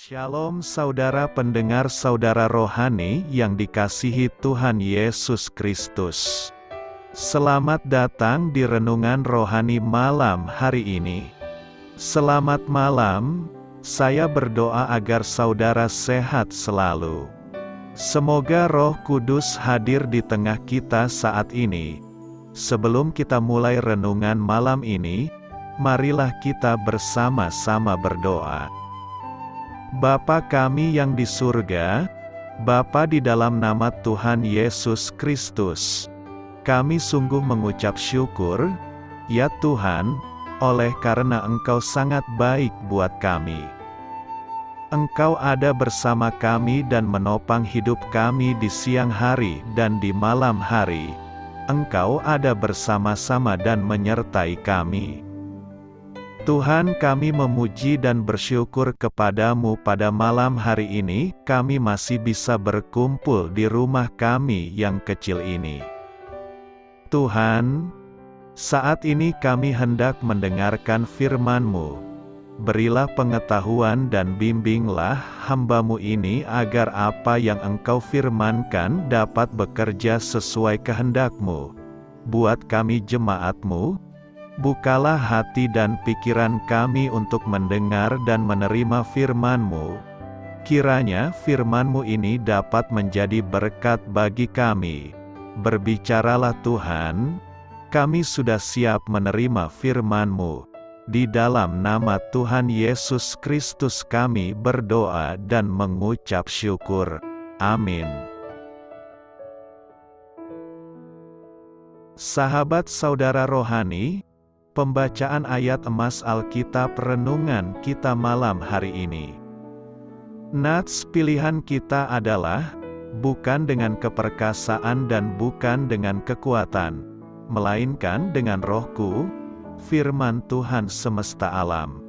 Shalom saudara pendengar saudara rohani yang dikasihi Tuhan Yesus Kristus. Selamat datang di Renungan Rohani malam hari ini. Selamat malam, saya berdoa agar saudara sehat selalu. Semoga Roh Kudus hadir di tengah kita saat ini. Sebelum kita mulai renungan malam ini, marilah kita bersama-sama berdoa. Bapa kami yang di surga, Bapa di dalam nama Tuhan Yesus Kristus, kami sungguh mengucap syukur, ya Tuhan, oleh karena Engkau sangat baik buat kami. Engkau ada bersama kami dan menopang hidup kami di siang hari dan di malam hari. Engkau ada bersama-sama dan menyertai kami. Tuhan, kami memuji dan bersyukur kepadamu pada malam hari ini, kami masih bisa berkumpul di rumah kami yang kecil ini. Tuhan, saat ini kami hendak mendengarkan firman-Mu. Berilah pengetahuan dan bimbinglah hamba-Mu ini agar apa yang Engkau firmankan dapat bekerja sesuai kehendak-Mu. Buat kami jemaat-Mu, bukalah hati dan pikiran kami untuk mendengar dan menerima firman-Mu. Kiranya firman-Mu ini dapat menjadi berkat bagi kami. Berbicaralah Tuhan, kami sudah siap menerima firman-Mu. Di dalam nama Tuhan Yesus Kristus kami berdoa dan mengucap syukur. Amin. Sahabat saudara rohani, pembacaan ayat emas Alkitab renungan kita malam hari ini. Nats pilihan kita adalah, bukan dengan keperkasaan dan bukan dengan kekuatan, melainkan dengan Rohku, firman Tuhan semesta alam.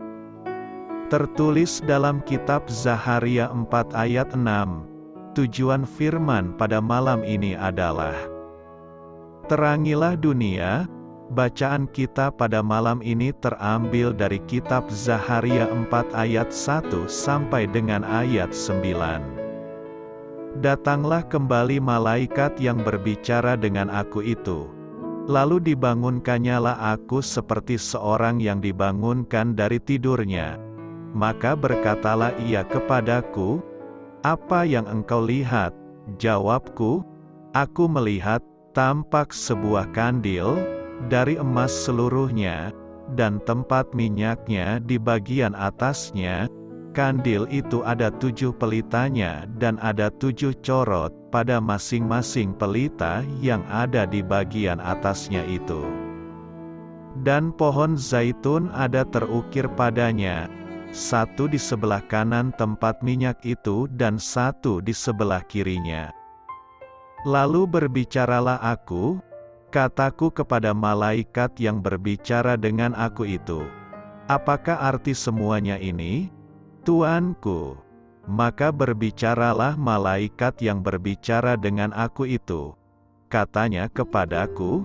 Tertulis dalam kitab Zaharia 4 ayat 6, tujuan firman pada malam ini adalah, terangilah dunia. Bacaan kita pada malam ini terambil dari kitab Zaharia 4 ayat 1 sampai dengan ayat 9. Datanglah kembali malaikat yang berbicara dengan aku itu. Lalu dibangunkannyalah aku seperti seorang yang dibangunkan dari tidurnya. Maka berkatalah ia kepadaku, apa yang engkau lihat? Jawabku, aku melihat, tampak sebuah kandil, dari emas seluruhnya, dan tempat minyaknya di bagian atasnya. Kandil itu ada 7 pelitanya dan ada 7 corot pada masing-masing pelita yang ada di bagian atasnya itu. Dan pohon zaitun ada terukir padanya, satu di sebelah kanan tempat minyak itu dan satu di sebelah kirinya. Lalu berbicaralah aku, kataku kepada malaikat yang berbicara dengan aku itu, apakah arti semuanya ini, Tuanku? Maka berbicaralah malaikat yang berbicara dengan aku itu. Katanya kepadaku,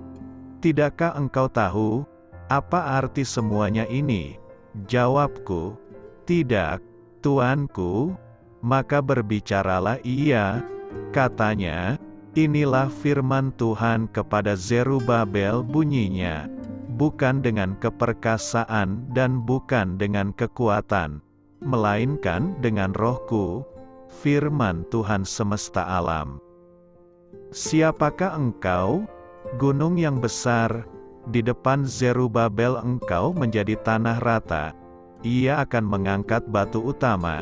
tidakkah engkau tahu, apa arti semuanya ini? Jawabku, tidak, Tuanku. Maka berbicaralah ia, katanya, inilah firman Tuhan kepada Zerubabel bunyinya, bukan dengan keperkasaan dan bukan dengan kekuatan, melainkan dengan Rohku, firman Tuhan semesta alam. Siapakah engkau, gunung yang besar? Di depan Zerubabel engkau menjadi tanah rata. Ia akan mengangkat batu utama.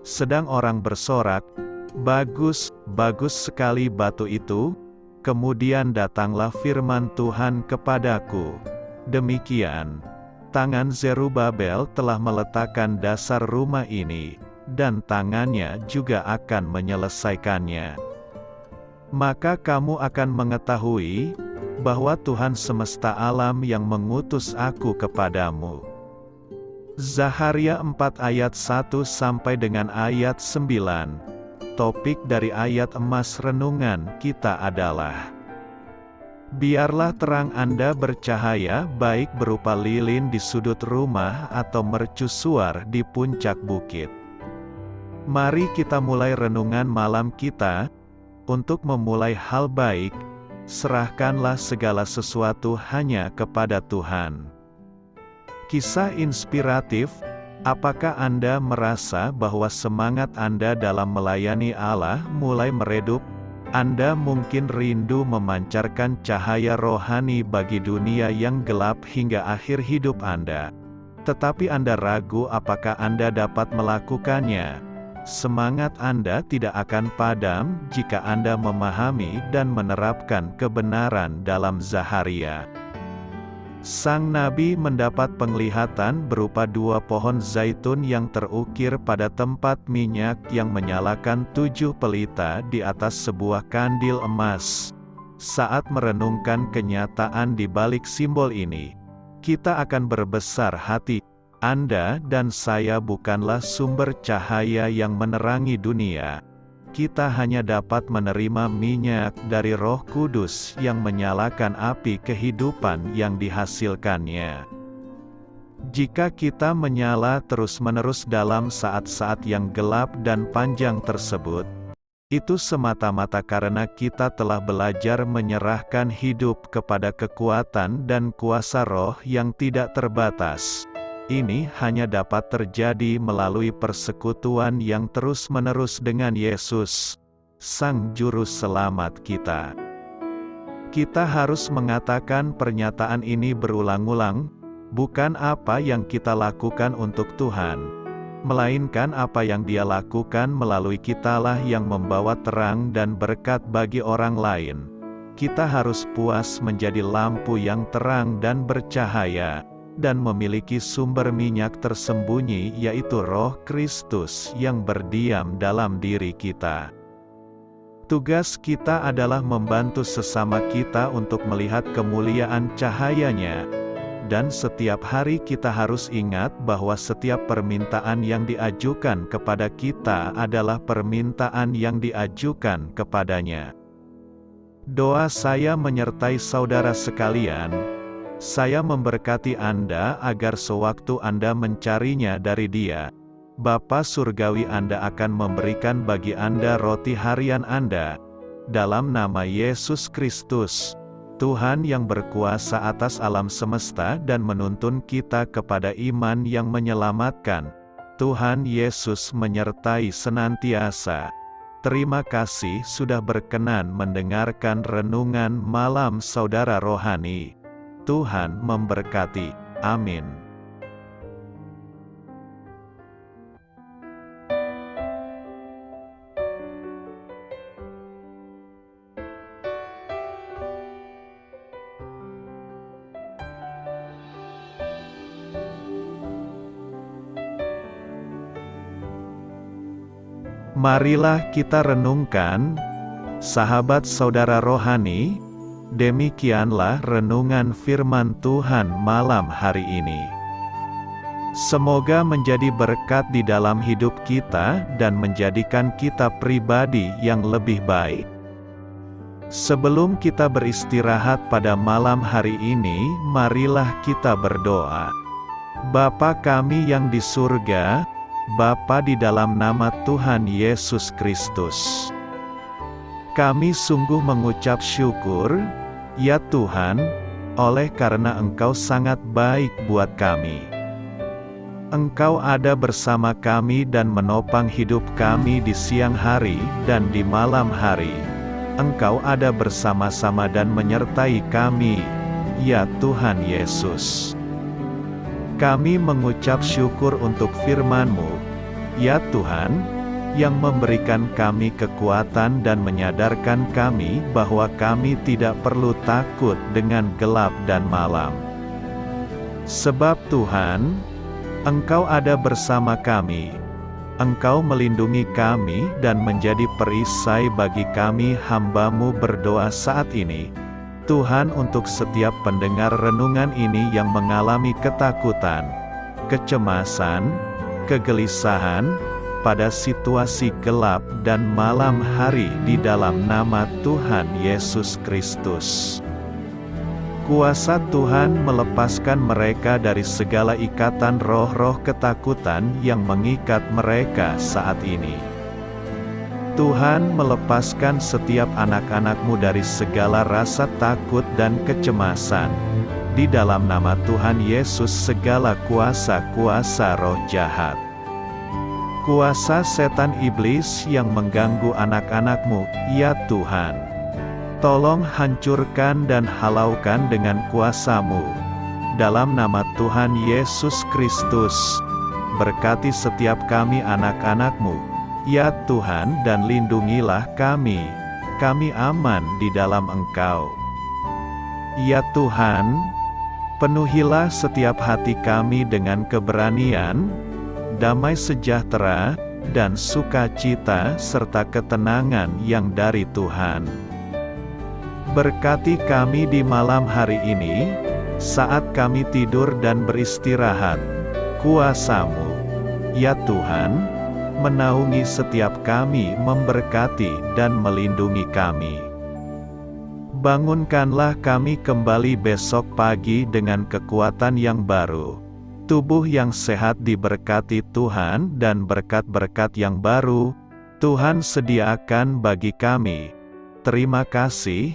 Sedang orang bersorak, bagus, bagus sekali batu itu. Kemudian datanglah firman Tuhan kepadaku. Demikian, tangan Zerubabel telah meletakkan dasar rumah ini, dan tangannya juga akan menyelesaikannya. Maka kamu akan mengetahui, bahwa Tuhan semesta alam yang mengutus aku kepadamu. Zaharia 4 ayat 1 sampai dengan ayat 9. Topik dari ayat emas renungan kita adalah, biarlah terang Anda bercahaya baik berupa lilin di sudut rumah atau mercusuar di puncak bukit. Mari kita mulai renungan malam kita. Untuk memulai hal baik, serahkanlah segala sesuatu hanya kepada Tuhan. Kisah inspiratif. Apakah Anda merasa bahwa semangat Anda dalam melayani Allah mulai meredup? Anda mungkin rindu memancarkan cahaya rohani bagi dunia yang gelap hingga akhir hidup Anda. Tetapi Anda ragu apakah Anda dapat melakukannya. Semangat Anda tidak akan padam jika Anda memahami dan menerapkan kebenaran dalam Zaharia. Sang Nabi mendapat penglihatan berupa 2 pohon zaitun yang terukir pada tempat minyak yang menyalakan 7 pelita di atas sebuah kandil emas. Saat merenungkan kenyataan di balik simbol ini, kita akan berbesar hati. Anda dan saya bukanlah sumber cahaya yang menerangi dunia. Kita hanya dapat menerima minyak dari Roh Kudus yang menyalakan api kehidupan yang dihasilkannya. Jika kita menyala terus-menerus dalam saat-saat yang gelap dan panjang tersebut, itu semata-mata karena kita telah belajar menyerahkan hidup kepada kekuatan dan kuasa Roh yang tidak terbatas. Ini hanya dapat terjadi melalui persekutuan yang terus-menerus dengan Yesus, Sang Juru Selamat kita. Kita harus mengatakan pernyataan ini berulang-ulang, bukan apa yang kita lakukan untuk Tuhan, melainkan apa yang Dia lakukan melalui kitalah yang membawa terang dan berkat bagi orang lain. Kita harus puas menjadi lampu yang terang dan bercahaya, dan memiliki sumber minyak tersembunyi yaitu Roh Kristus yang berdiam dalam diri kita. Tugas kita adalah membantu sesama kita untuk melihat kemuliaan cahayanya. Dan setiap hari kita harus ingat bahwa setiap permintaan yang diajukan kepada kita adalah permintaan yang diajukan kepadanya. Doa saya menyertai saudara sekalian. Saya memberkati Anda agar sewaktu Anda mencarinya dari Dia, Bapa Surgawi Anda akan memberikan bagi Anda roti harian Anda. Dalam nama Yesus Kristus, Tuhan yang berkuasa atas alam semesta dan menuntun kita kepada iman yang menyelamatkan, Tuhan Yesus menyertai senantiasa. Terima kasih sudah berkenan mendengarkan renungan malam saudara rohani. Tuhan memberkati. Amin. Marilah kita renungkan, sahabat saudara rohani. Demikianlah renungan firman Tuhan malam hari ini. Semoga menjadi berkat di dalam hidup kita dan menjadikan kita pribadi yang lebih baik. Sebelum kita beristirahat pada malam hari ini, marilah kita berdoa. Bapa kami yang di surga, Bapa di dalam nama Tuhan Yesus Kristus, kami sungguh mengucap syukur, ya Tuhan, oleh karena Engkau sangat baik buat kami. Engkau ada bersama kami dan menopang hidup kami di siang hari dan di malam hari. Engkau ada bersama-sama dan menyertai kami, ya Tuhan Yesus. Kami mengucap syukur untuk firman-Mu, ya Tuhan, yang memberikan kami kekuatan dan menyadarkan kami bahwa kami tidak perlu takut dengan gelap dan malam. Sebab Tuhan, Engkau ada bersama kami. Engkau melindungi kami dan menjadi perisai bagi kami hamba-Mu berdoa saat ini. Tuhan, untuk setiap pendengar renungan ini yang mengalami ketakutan, kecemasan, kegelisahan, pada situasi gelap dan malam hari di dalam nama Tuhan Yesus Kristus. Kuasa Tuhan melepaskan mereka dari segala ikatan roh-roh ketakutan yang mengikat mereka saat ini. Tuhan melepaskan setiap anak-anak-Mu dari segala rasa takut dan kecemasan. Di dalam nama Tuhan Yesus segala kuasa-kuasa roh jahat, kuasa setan iblis yang mengganggu anak-anak-Mu, ya Tuhan, tolong hancurkan dan halaukan dengan kuasa-Mu. Dalam nama Tuhan Yesus Kristus, berkati setiap kami anak-anak-Mu, ya Tuhan, dan lindungilah kami aman di dalam Engkau. Ya Tuhan, penuhilah setiap hati kami dengan keberanian, damai sejahtera, dan sukacita serta ketenangan yang dari Tuhan. Berkati kami di malam hari ini, saat kami tidur dan beristirahat. Kuasa-Mu, ya Tuhan, menaungi setiap kami, memberkati dan melindungi kami. Bangunkanlah kami kembali besok pagi dengan kekuatan yang baru, tubuh yang sehat diberkati Tuhan, dan berkat-berkat yang baru Tuhan sediakan bagi kami. Terima kasih,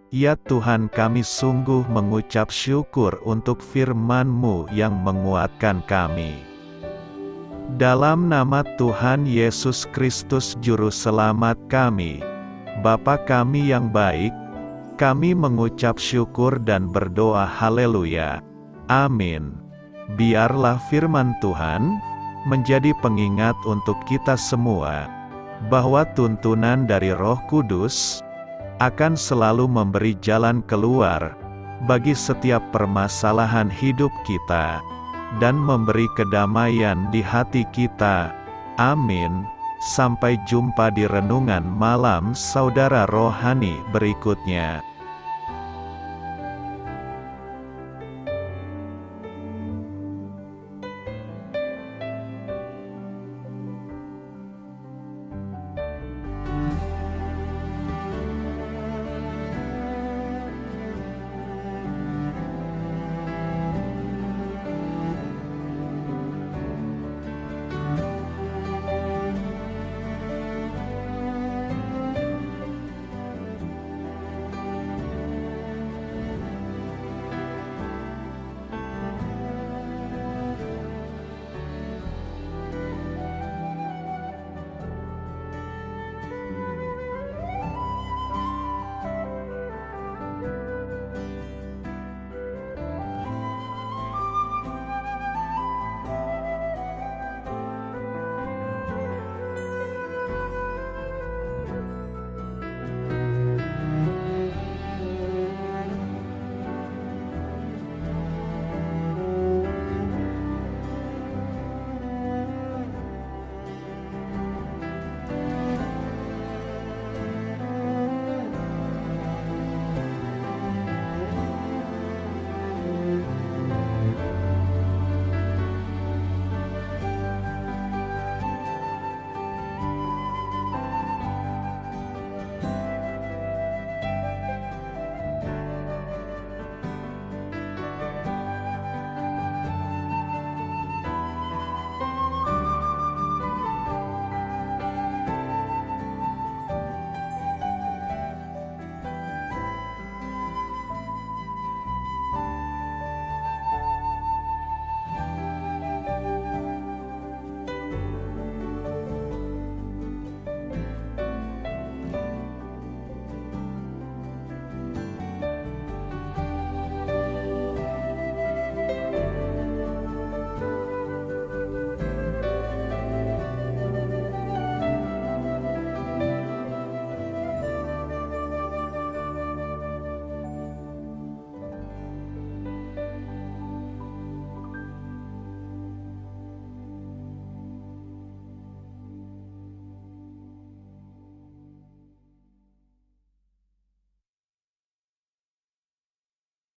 ya Tuhan, kami sungguh mengucap syukur untuk firman-Mu yang menguatkan kami. Dalam nama Tuhan Yesus Kristus Juru Selamat kami, Bapa kami yang baik, kami mengucap syukur dan berdoa haleluya. Amin. Biarlah firman Tuhan menjadi pengingat untuk kita semua, bahwa tuntunan dari Roh Kudus akan selalu memberi jalan keluar bagi setiap permasalahan hidup kita, dan memberi kedamaian di hati kita. Amin. Sampai jumpa di renungan malam saudara rohani berikutnya.